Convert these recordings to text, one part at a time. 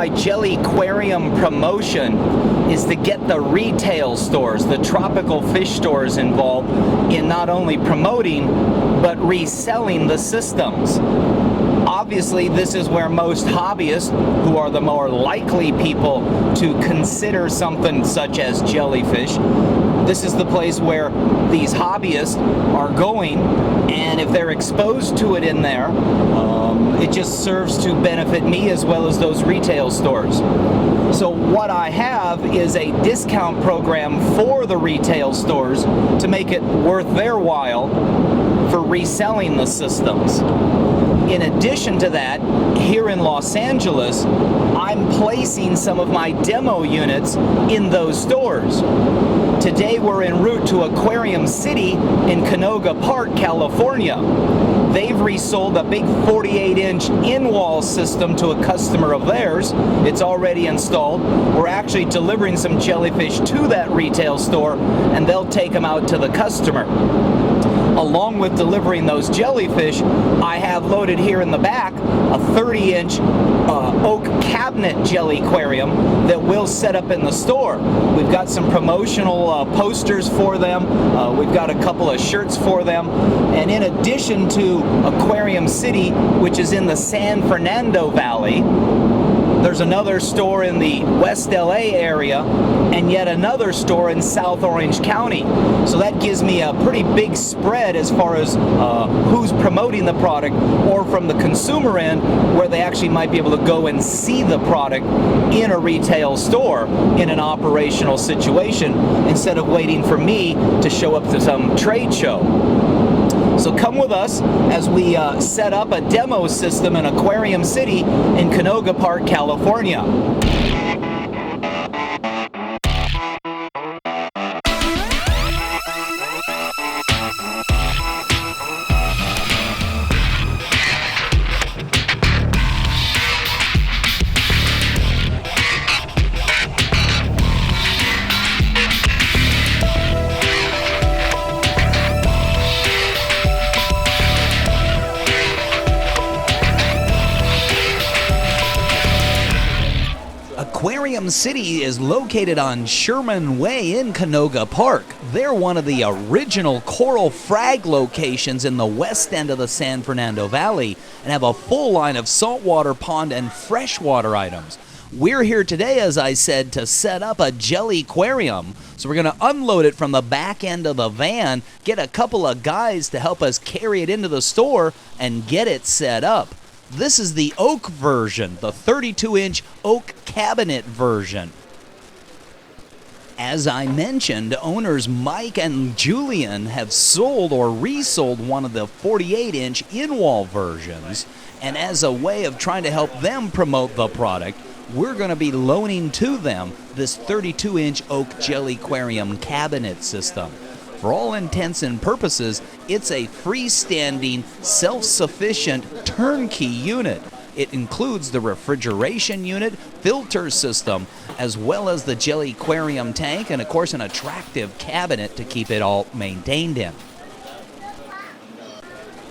my Jelly Aquarium promotion is to get the retail stores, the tropical fish stores involved in not only promoting, but reselling the systems. Obviously, this is where most hobbyists, who are the more likely people to consider something such as jellyfish, this is the place where these hobbyists are going, and if they're exposed to it in there, it just serves to benefit me as well as those retail stores. So what I have is a discount program for the retail stores to make it worth their while for reselling the systems. In addition to that, here in Los Angeles, I'm placing some of my demo units in those stores. Today we're en route to Aquarium City in Canoga Park, California. They've resold a big 48-inch in-wall system to a customer of theirs. It's already installed. We're actually delivering some jellyfish to that retail store, and they'll take them out to the customer. Along with delivering those jellyfish, I have loaded here in the back a 30-inch oak cabinet jelly aquarium that we'll set up in the store. We've got some promotional posters for them. We've got a couple of shirts for them. And in addition to Aquarium City, which is in the San Fernando Valley, there's another store in the West LA area and yet another store in South Orange County. So that gives me a pretty big spread as far as who's promoting the product, or from the consumer end, where they actually might be able to go and see the product in a retail store in an operational situation instead of waiting for me to show up to some trade show. So come with us as we set up a demo system in Aquarium City in Canoga Park, California. Aquarium City is located on Sherman Way in Canoga Park. They're one of the original coral frag locations in the west end of the San Fernando Valley and have a full line of saltwater, pond, and freshwater items. We're here today, as I said, to set up a jelly aquarium. So we're going to unload it from the back end of the van, get a couple of guys to help us carry it into the store, and get it set up. This is the oak version, the 32-inch oak cabinet version. As I mentioned, owners Mike and Julian have sold or resold one of the 48-inch in-wall versions, and as a way of trying to help them promote the product, we're going to be loaning to them this 32-inch oak jelly aquarium cabinet system. For all intents and purposes, it's a freestanding, self-sufficient, turnkey unit. It includes the refrigeration unit, filter system, as well as the jelly aquarium tank, and of course an attractive cabinet to keep it all maintained in.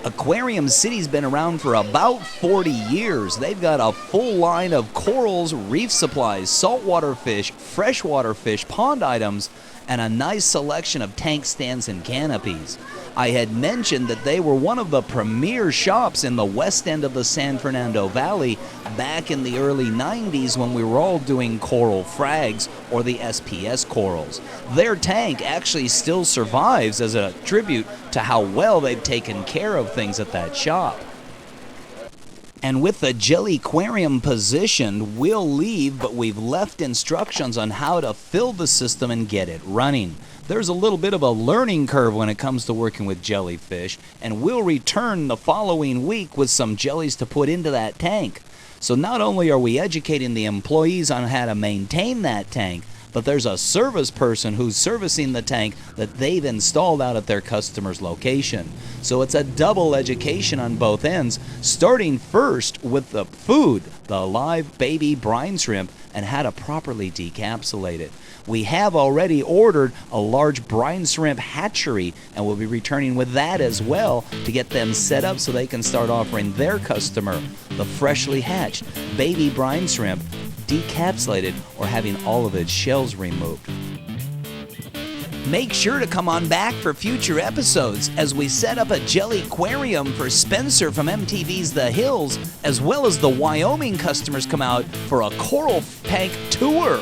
Aquarium City's been around for about 40 years. They've got a full line of corals, reef supplies, saltwater fish, freshwater fish, pond items, and a nice selection of tank stands and canopies. I had mentioned that they were one of the premier shops in the west end of the San Fernando Valley back in the early 90s when we were all doing coral frags, or the SPS corals. Their tank actually still survives as a tribute to how well they've taken care of things at that shop. And with the jelly aquarium positioned, we'll leave, but we've left instructions on how to fill the system and get it running. There's a little bit of a learning curve when it comes to working with jellyfish, and we'll return the following week with some jellies to put into that tank. So not only are we educating the employees on how to maintain that tank, but there's a service person who's servicing the tank that they've installed out at their customer's location. So it's a double education on both ends, starting first with the food, the live baby brine shrimp, and how to properly decapsulate it. We have already ordered a large brine shrimp hatchery, and we'll be returning with that as well to get them set up so they can start offering their customer the freshly hatched baby brine shrimp, decapsulated or having all of its shells removed. Make sure to come on back for future episodes as we set up a jelly aquarium for Spencer from MTV's The Hills, as well as the Wyoming customers come out for a coral tank tour.